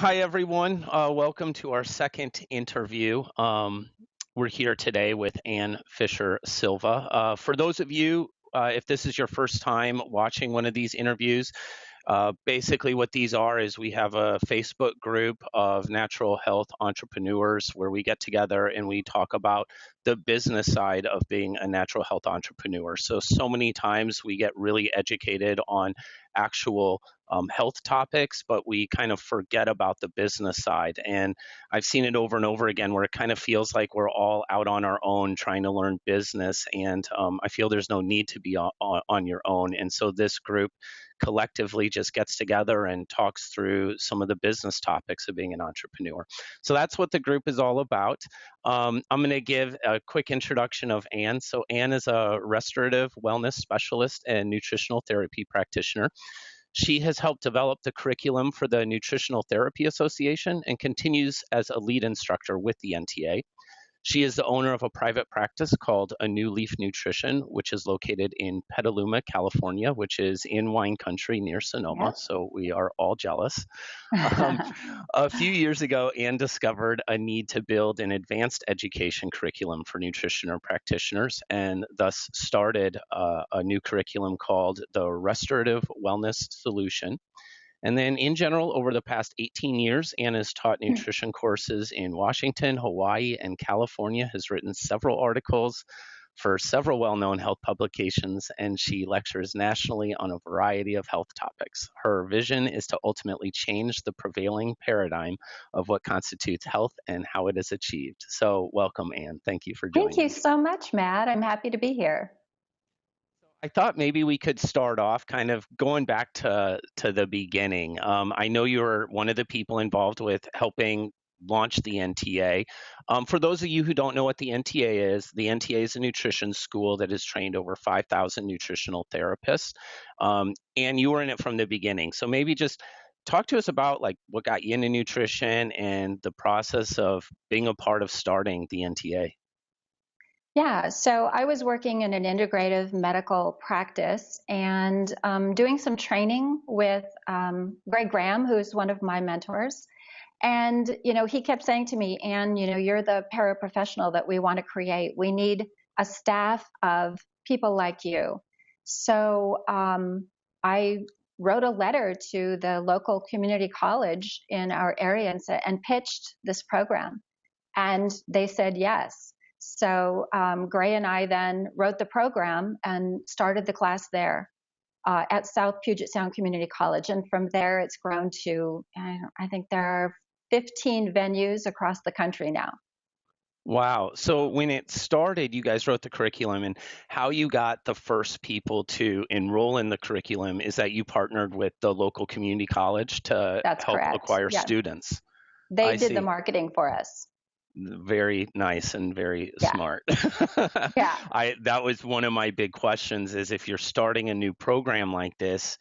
Hi, everyone. Welcome to our second interview. We're here today with Ann Fischer Silva. For those of you, if this is your first time watching one of these interviews, basically what these are is we have a Facebook group of natural health entrepreneurs where we get together and we talk about the business side of being a natural health entrepreneur. So many times we get really educated on actual health topics, but we kind of forget about the business side. And I've seen it over and over again where it kind of feels like we're all out on our own trying to learn business. And I feel there's no need to be on your own. And so this group collectively just gets together and talks through some of the business topics of being an entrepreneur. So that's what the group is all about. I'm going to give a quick introduction of Ann. So Ann is a restorative wellness specialist and nutritional therapy practitioner. She has helped develop the curriculum for the Nutritional Therapy Association and continues as a lead instructor with the NTA. She is the owner of a private practice called A New Leaf Nutrition, which is located in Petaluma, California, which is in wine country near Sonoma. So we are all jealous. A few years ago, Ann discovered a need to build an advanced education curriculum for nutrition practitioners and thus started a new curriculum called the Restorative Wellness Solution. And then in general, over the past 18 years, Ann has taught nutrition courses in Washington, Hawaii, and California, has written several articles for several well-known health publications, and she lectures nationally on a variety of health topics. Her vision is to ultimately change the prevailing paradigm of what constitutes health and how it is achieved. So welcome, Ann. Thank you for joining Thank you me. so much, Matt. I'm happy to be here. I thought maybe we could start off kind of going back to the beginning. I know you're one of the people involved with helping launch the NTA. For those of you who don't know what the NTA is a nutrition school that has trained over 5,000 nutritional therapists, and you were in it from the beginning. So maybe just talk to us about like what got you into nutrition and the process of being a part of starting the NTA. Yeah, so I was working in an integrative medical practice and doing some training with Greg Graham, who's one of my mentors. And, he kept saying to me, Ann, you're the paraprofessional that we want to create. We need a staff of people like you. So I wrote a letter to the local community college in our area and pitched this program. And they said yes. So Gray and I then wrote the program and started the class there at South Puget Sound Community College. And from there, it's grown to, I think there are 15 venues across the country now. Wow. So when it started, you guys wrote the curriculum, and how you got the first people to enroll in the curriculum is that you partnered with the local community college to That's help correct. acquire Yes. students. They I did the see. marketing for us. Very nice and very Yeah. smart. Yeah. That was one of my big questions is if you're starting a new program like this,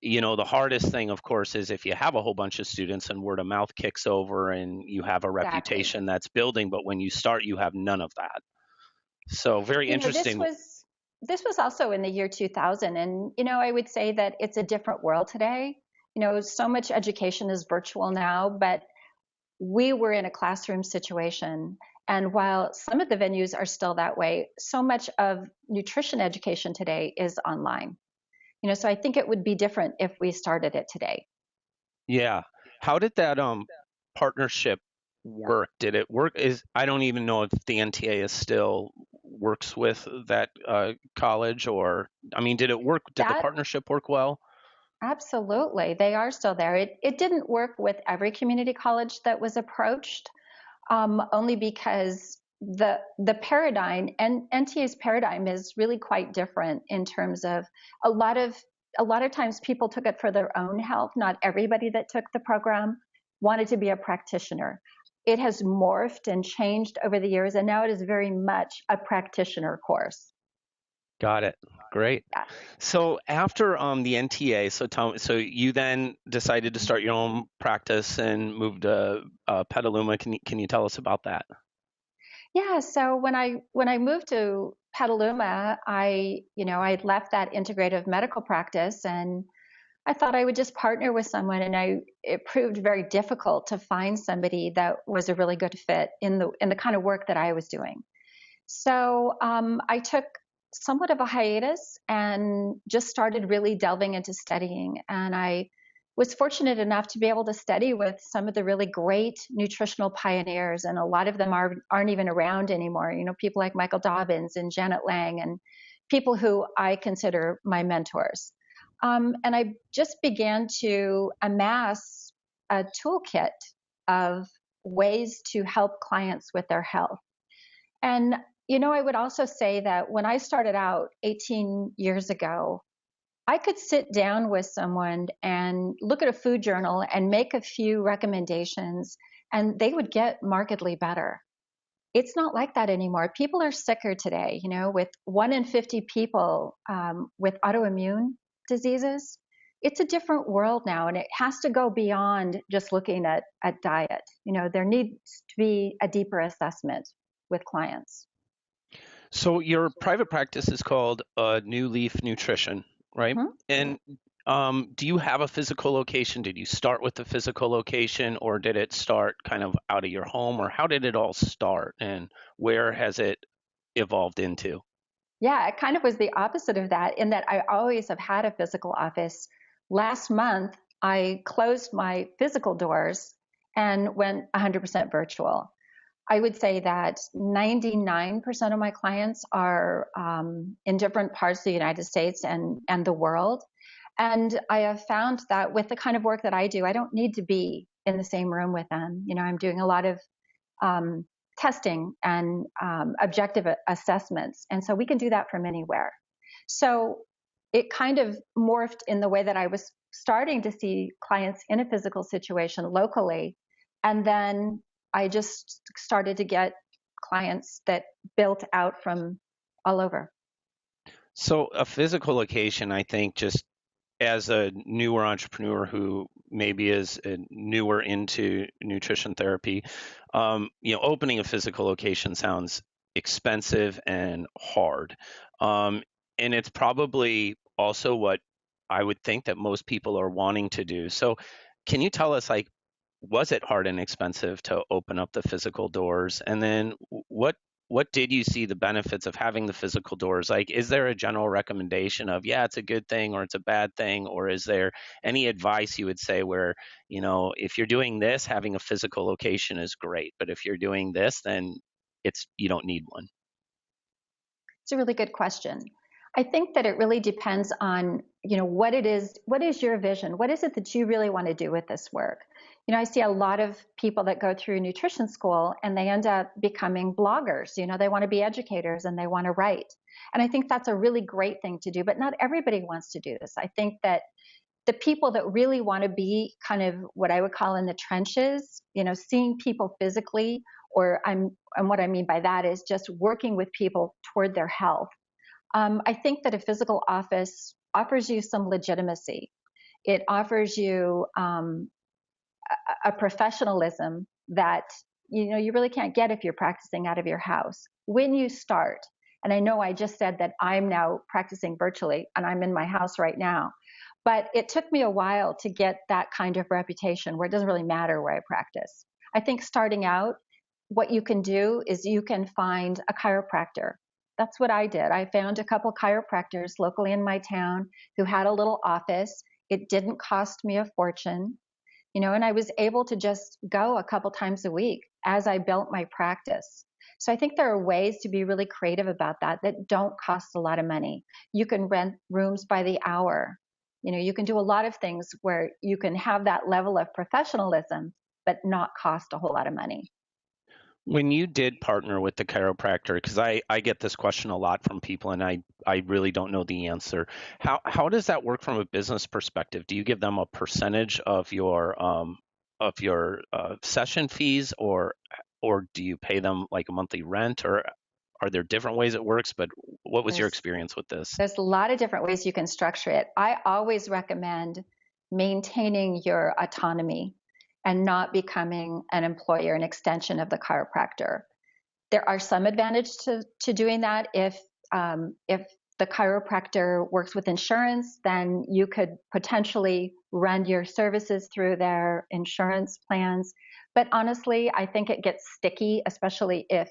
the hardest thing, of course, is if you have a whole bunch of students and word of mouth kicks over and you have a Exactly. reputation that's building, but when you start, you have none of that. So very You know, this interesting. was this was also in the year 2000, and I would say that it's a different world today. So much education is virtual now, but we were in a classroom situation. And while some of the venues are still that way, so much of nutrition education today is online. So I think it would be different if we started it today. Yeah. How did that partnership work? Did it work? I don't even know if the NTA is still works with that college, or I mean, did it work? Did the That partnership work well? absolutely, they are still there. It didn't work with every community college that was approached, only because the paradigm and NTA's paradigm is really quite different in terms of a lot of a lot of times people took it for their own health. Not everybody that took the program wanted to be a practitioner. It has morphed and changed over the years, and now it is very much a practitioner course. Got it. Great. Yeah. So after the NTA, so you then decided to start your own practice and moved to Petaluma. Can you tell us about that? Yeah, so when I moved to Petaluma, I left that integrative medical practice and I thought I would just partner with someone, and it proved very difficult to find somebody that was a really good fit in the kind of work that I was doing. So I took somewhat of a hiatus and just started really delving into studying. And I was fortunate enough to be able to study with some of the really great nutritional pioneers, and a lot of them aren't even around anymore. You know, people like Michael Dobbins and Janet Lang, and people who I consider my mentors. And I just began to amass a toolkit of ways to help clients with their health. And, you know, I would also say that when I started out 18 years ago, I could sit down with someone and look at a food journal and make a few recommendations, and they would get markedly better. It's not like that anymore. People are sicker today, you know, with 1 in 50 people with autoimmune diseases. It's a different world now, and it has to go beyond just looking at diet. You know, there needs to be a deeper assessment with clients. So your private practice is called New Leaf Nutrition, right? Mhm. And do you have a physical location? Did you start with the physical location, or did it start kind of out of your home, or how did it all start, and where has it evolved into? Yeah, it kind of was the opposite of that, in that I always have had a physical office. Last month, I closed my physical doors and went 100% virtual. I would say that 99% of my clients are in different parts of the United States and the world. And I have found that with the kind of work that I do, I don't need to be in the same room with them. You know, I'm doing a lot of um, testing and objective assessments. And so we can do that from anywhere. So it kind of morphed in the way that I was starting to see clients in a physical situation locally. And then I just started to get clients that built out from all over. So a physical location, I think, just as a newer entrepreneur who maybe is newer into nutrition therapy, opening a physical location sounds expensive and hard. Um, and it's probably also what I would think that most people are wanting to do. So, can you tell us, like, was it hard and expensive to open up the physical doors? And then what did you see the benefits of having the physical doors? Like, is there a general recommendation of, yeah, it's a good thing or it's a bad thing? Or is there any advice you would say where, if you're doing this, having a physical location is great, but if you're doing this, then you don't need one? It's a really good question. I think that it really depends on, you know, what is your vision? What is it that you really want to do with this work? You know, I see a lot of people that go through nutrition school and they end up becoming bloggers. You know, they want to be educators and they want to write. And I think that's a really great thing to do, but not everybody wants to do this. I think that the people that really want to be kind of what I would call in the trenches, you know, seeing people physically, and what I mean by that is just working with people toward their health. I think that a physical office offers you some legitimacy. It offers you a professionalism that you really can't get if you're practicing out of your house when you start. And I know I just said that I'm now practicing virtually and I'm in my house right now. But it took me a while to get that kind of reputation where it doesn't really matter where I practice. I think starting out, what you can do is you can find a chiropractor. That's what I did. I found a couple chiropractors locally in my town who had a little office. It didn't cost me a fortune, and I was able to just go a couple times a week as I built my practice. So I think there are ways to be really creative about that don't cost a lot of money. You can rent rooms by the hour. You can do a lot of things where you can have that level of professionalism, but not cost a whole lot of money. When you did partner with the chiropractor, because I get this question a lot from people and I really don't know the answer. How does that work from a business perspective? Do you give them a percentage of your session fees, or do you pay them like a monthly rent, or are there different ways it works? But what was your There's experience with this? there's a lot of different ways you can structure it. I always recommend maintaining your autonomy and not becoming an employer, an extension of the chiropractor. There are some advantages to doing that if the chiropractor works with insurance, then you could potentially run your services through their insurance plans. But honestly, I think it gets sticky, especially if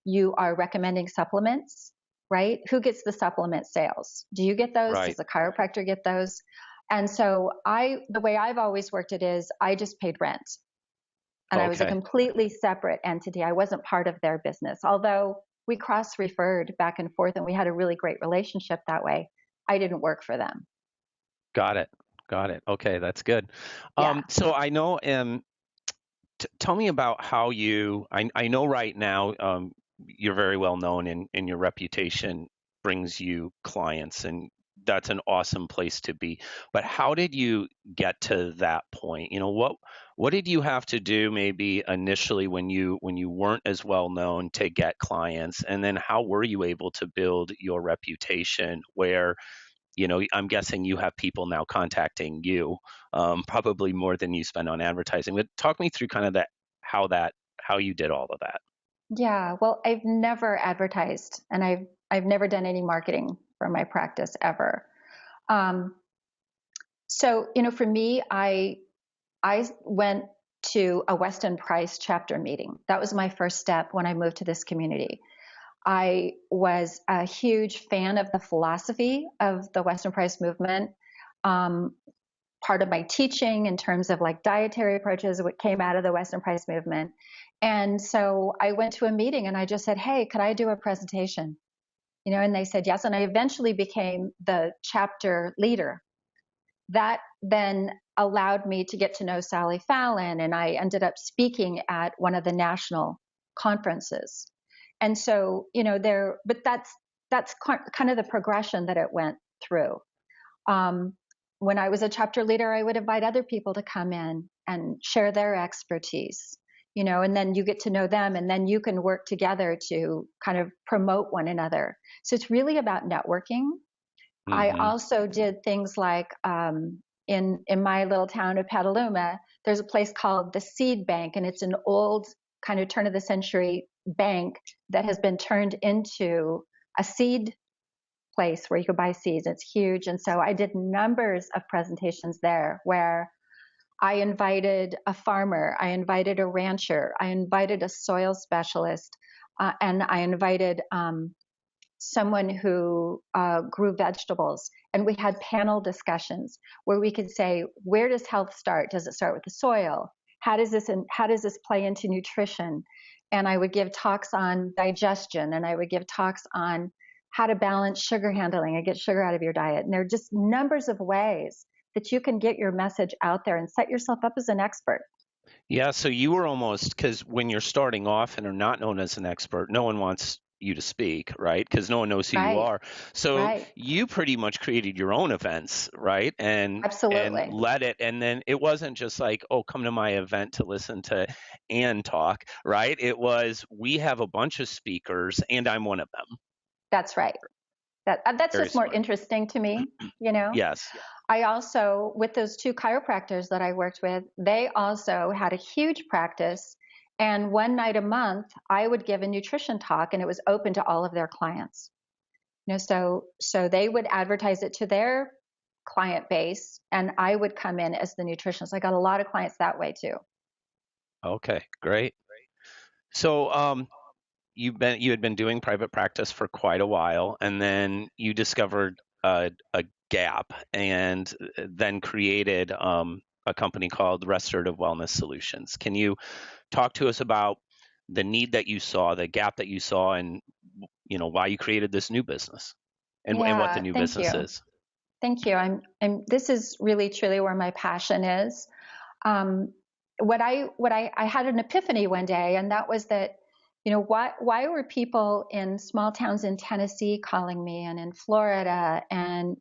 you are recommending supplements, right? Who gets the supplement sales? Do you get those? Does Right. the chiropractor get those? And so the way I've always worked it is I just paid rent, and I was a Okay. completely separate entity. I wasn't part of their business, although we cross-referred back and forth and we had a really great relationship that way. I didn't work for them. Got it. Got it. Okay, that's good. Yeah. So I know, tell me about how I know right now, you're very well known and your reputation brings you clients, and that's an awesome place to be. But how did you get to that point? What did you have to do maybe initially when you weren't as well known to get clients? And then how were you able to build your reputation where, I'm guessing you have people now contacting you, probably more than you spend on advertising. But talk me through kind of how you did all of that. Yeah. Well, I've never advertised and I've never done any marketing for my practice ever. Um, so, for me, I went to a Weston Price chapter meeting. That was my first step when I moved to this community. I was a huge fan of the philosophy of the Weston Price movement. Um, Part of my teaching in terms of like dietary approaches, what came out of the Weston Price movement. And so I went to a meeting and I just said, hey, could I do a presentation? And they said yes. And I eventually became the chapter leader. That then allowed me to get to know Sally Fallon, and I ended up speaking at one of the national conferences. And so, but that's kind of the progression that it went through. Um, when I was a chapter leader, I would invite other people to come in and share their expertise, and then you get to know them, and then you can work together to kind of promote one another. So it's really about networking. I Hmm. also did things like in my little town of Petaluma, there's a place called the Seed Bank, and it's an old kind of turn of the century bank that has been turned into a seed place where you could buy seeds. It's huge. And so I did numbers of presentations there where I invited a farmer, I invited a rancher, I invited a soil specialist, and I invited someone who grew vegetables. And we had panel discussions where we could say, where does health start? Does it start with the soil? How does this play into nutrition? And I would give talks on digestion, and I would give talks on how to balance sugar handling and get sugar out of your diet. And there are just numbers of ways that you can get your message out there and set yourself up as an expert. Yeah, so you were almost, because when you're starting off and are not known as an expert, no one wants you to speak, right? Because no one knows who you Right, are. So right. you pretty much created your own events, right? And Absolutely. led it. And then it wasn't just like, oh, come to my event to listen to Ann talk, right? It was, we have a bunch of speakers and I'm one of them. That's right. That's Very just more smart. interesting to me. Yes. I also, with those two chiropractors that I worked with, they also had a huge practice. And one night a month, I would give a nutrition talk, and it was open to all of their clients. So they would advertise it to their client base, and I would come in as the nutritionist. I got a lot of clients that way too. Okay, great. So, you had been doing private practice for quite a while, and then you discovered a gap, and then created a company called Restorative Wellness Solutions. Can you talk to us about the need that you saw, the gap that you saw, and why you created this new business, and what the Yeah, new thank business you. is? Thank you. This is really truly where my passion is. Um, I had an epiphany one day, and that was that, why were people in small towns in Tennessee calling me, and in Florida, and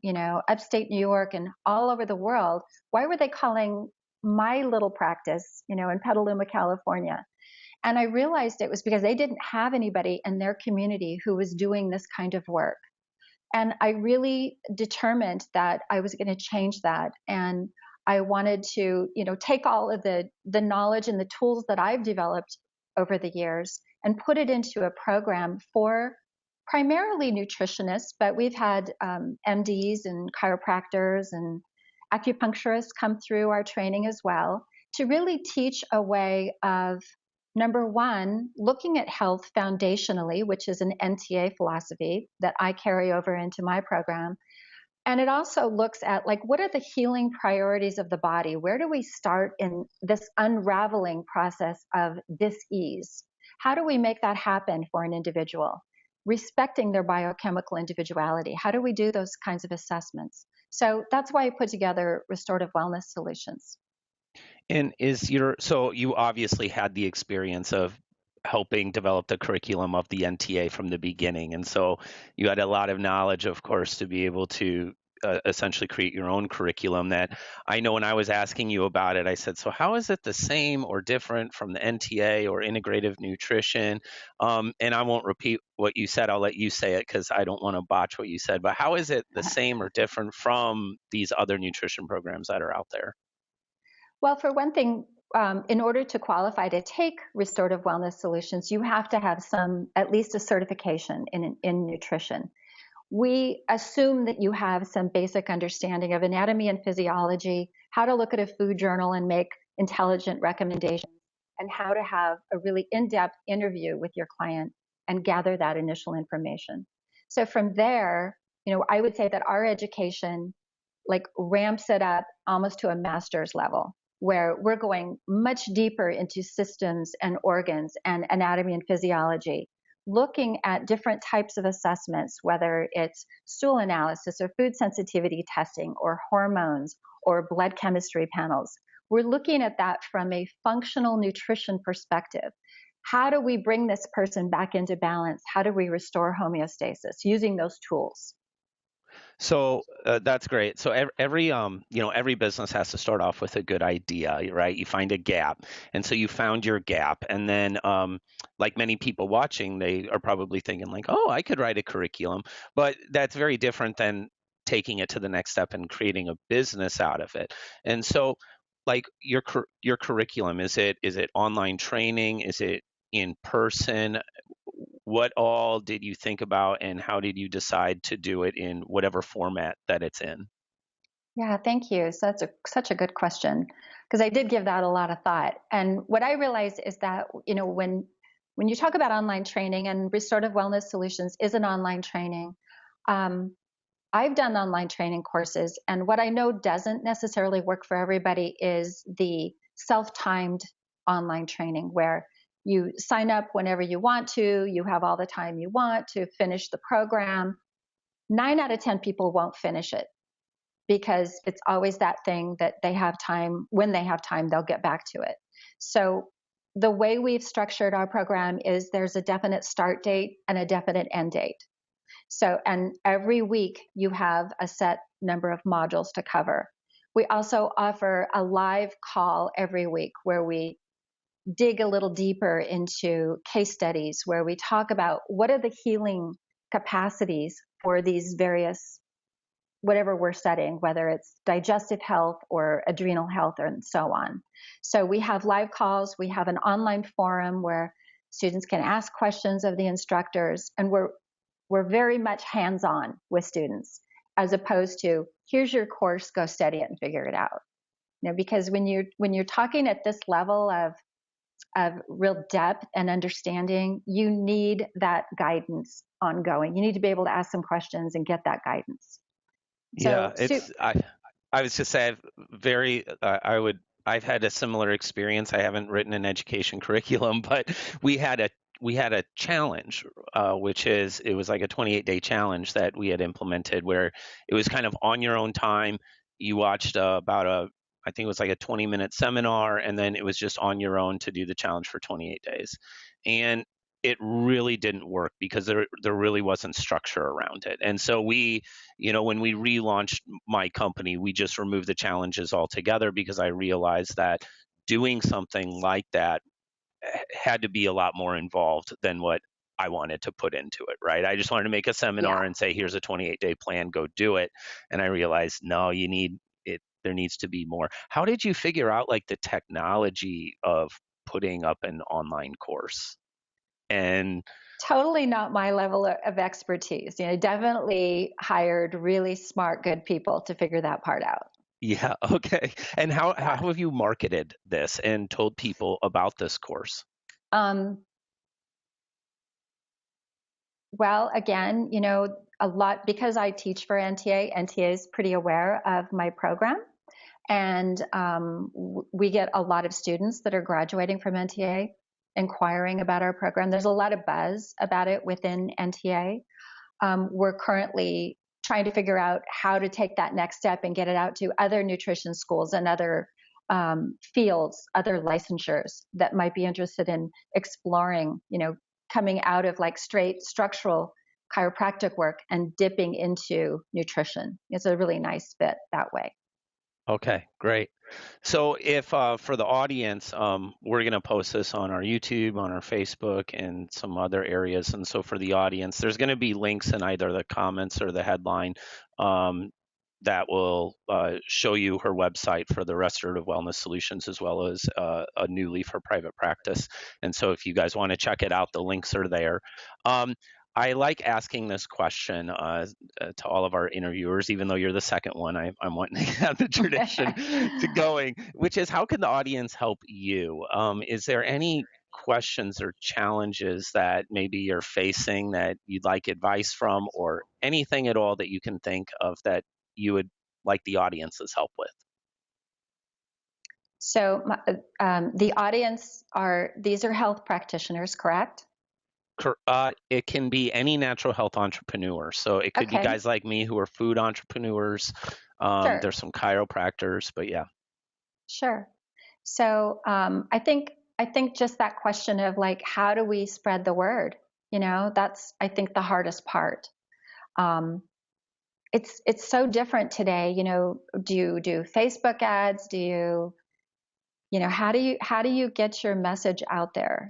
upstate New York, and all over the world? Why were they calling my little practice, in Petaluma, California? And I realized it was because they didn't have anybody in their community who was doing this kind of work. And I really determined that I was going to change that. And I wanted to, take all of the knowledge and the tools that I've developed over the years and put it into a program for primarily nutritionists, but we've had MDs and chiropractors and acupuncturists come through our training as well to really teach a way of, number one, looking at health foundationally, which is an NTA philosophy that I carry over into my program. And it also looks at, like, what are the healing priorities of the body? Where do we start in this unraveling process of dis-ease? How do we make that happen for an individual? Respecting their biochemical individuality. How do we do those kinds of assessments? So that's why I put together restorative wellness solutions. And so you obviously had the experience of helping develop the curriculum of the NTA from the beginning. And so you had a lot of knowledge, of course, to be able to essentially create your own curriculum. That I know when I was asking you about it, I said, so how is it the same or different from the NTA or integrative nutrition? And I won't repeat what you said. I'll let you say it because I don't want to botch what you said. But how is it the same or different from these other nutrition programs that are out there? Well, for one thing, in order to qualify to take restorative wellness solutions, you have to have at least a certification in nutrition. We assume that you have some basic understanding of anatomy and physiology, how to look at a food journal and make intelligent recommendations, and how to have a really in-depth interview with your client and gather that initial information. So from there, I would say that our education like ramps it up almost to a master's level, where we're going much deeper into systems and organs and anatomy and physiology, looking at different types of assessments, whether it's stool analysis or food sensitivity testing or hormones or blood chemistry panels. We're looking at that from a functional nutrition perspective. How do we bring this person back into balance? How do we restore homeostasis using those tools? So that's great. So every business has to start off with a good idea, right? You find a gap, and so you found your gap, and then like many people watching, they are probably thinking like, oh, I could write a curriculum, but that's very different than taking it to the next step and creating a business out of it. And so, like your curriculum, is it online training? Is it in person? What all did you think about, and how did you decide to do it in whatever format that it's in? Yeah, thank you. So that's such a good question because I did give that a lot of thought. And what I realized is that, when you talk about online training, and restorative wellness solutions is an online training, um, I've done online training courses, and what I know doesn't necessarily work for everybody is the self-timed online training where you sign up whenever you want to, you have all the time you want to finish the program. 9 out of 10 people won't finish it because it's always that thing that they have time. When they have time, they'll get back to it. So the way we've structured our program is there's a definite start date and a definite end date. So, and every week you have a set number of modules to cover. We also offer a live call every week where we dig a little deeper into case studies, where we talk about what are the healing capacities for these various, whatever we're studying, whether it's digestive health or adrenal health and so on. So we have live calls, we have an online forum where students can ask questions of the instructors, and we're very much hands-on with students, as opposed to here's your course, go study it and figure it out. Because when you're talking at this level of real depth and understanding, you need that guidance ongoing. You need to be able to ask some questions and get that guidance. Yeah, So, I was just saying very I've had a similar experience. I haven't written an education curriculum, but we had a challenge, which is it was like a 28-day challenge that we had implemented where it was kind of on your own time. You watched I think it was like a 20-minute seminar, and then it was just on your own to do the challenge for 28 days. And it really didn't work because there really wasn't structure around it. And so when we relaunched my company, we just removed the challenges altogether because I realized that doing something like that had to be a lot more involved than what I wanted to put into it, right? I just wanted to make a seminar yeah. and say, here's a 28-day plan, go do it. And I realized, no, you need it. There needs to be more. How did you figure out like the technology of putting up an online course? And Totally not my level of expertise. Definitely hired really smart, good people to figure that part out. yeah, okay. And how Yeah. have you marketed this and told people about this course? Um, well, again, a lot because I teach for NTA. NTA is pretty aware of my program, and we get a lot of students that are graduating from NTA inquiring about our program. There's a lot of buzz about it within NTA. We're currently trying to figure out how to take that next step and get it out to other nutrition schools and other fields, other licensures that might be interested in exploring, coming out of like straight structural chiropractic work and dipping into nutrition. It's a really nice fit that way. Okay, great. So if for the audience, we're going to post this on our YouTube, on our Facebook, and some other areas. And so for the audience, there's going to be links in either the comments or the headline um, that will show you her website for the restorative wellness solutions, as well as a new leaf for private practice. And so if you guys want to check it out, the links are there. I like asking this question to all of our interviewers, even though you're the second one. I'm wanting to have the tradition to going, which is how can the audience help you? Is there any questions or challenges that maybe you're facing that you'd like advice from, or anything at all that you can think of that you would like the audience's help with? So the audience these are health practitioners, correct? It can be any natural health entrepreneur. So it could be Okay, guys like me who are food entrepreneurs. sure, There's some chiropractors, but yeah. sure. So I think just that question of like, how do we spread the word? That's I think the hardest part. Um, it's so different today. Do you do Facebook ads? How do you get your message out there?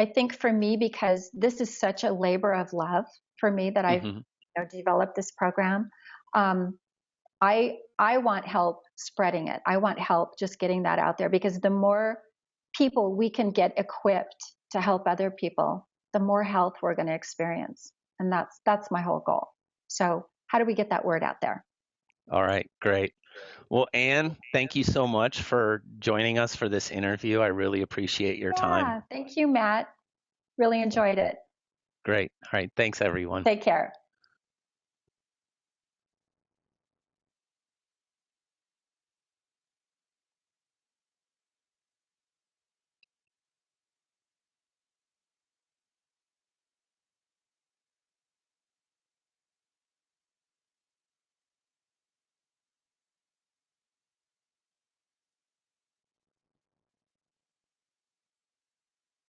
I think for me, because this is such a labor of love for me that I've Hmm. developed this program. Um, I want help spreading it. I want help just getting that out there, because the more people we can get equipped to help other people, the more health we're going to experience, and that's my whole goal. So how do we get that word out there? All right, great. Well, Ann, thank you so much for joining us for this interview. I really appreciate your time. Yeah, thank you, Matt. Really enjoyed it. Great. All right. Thanks, everyone. Take care.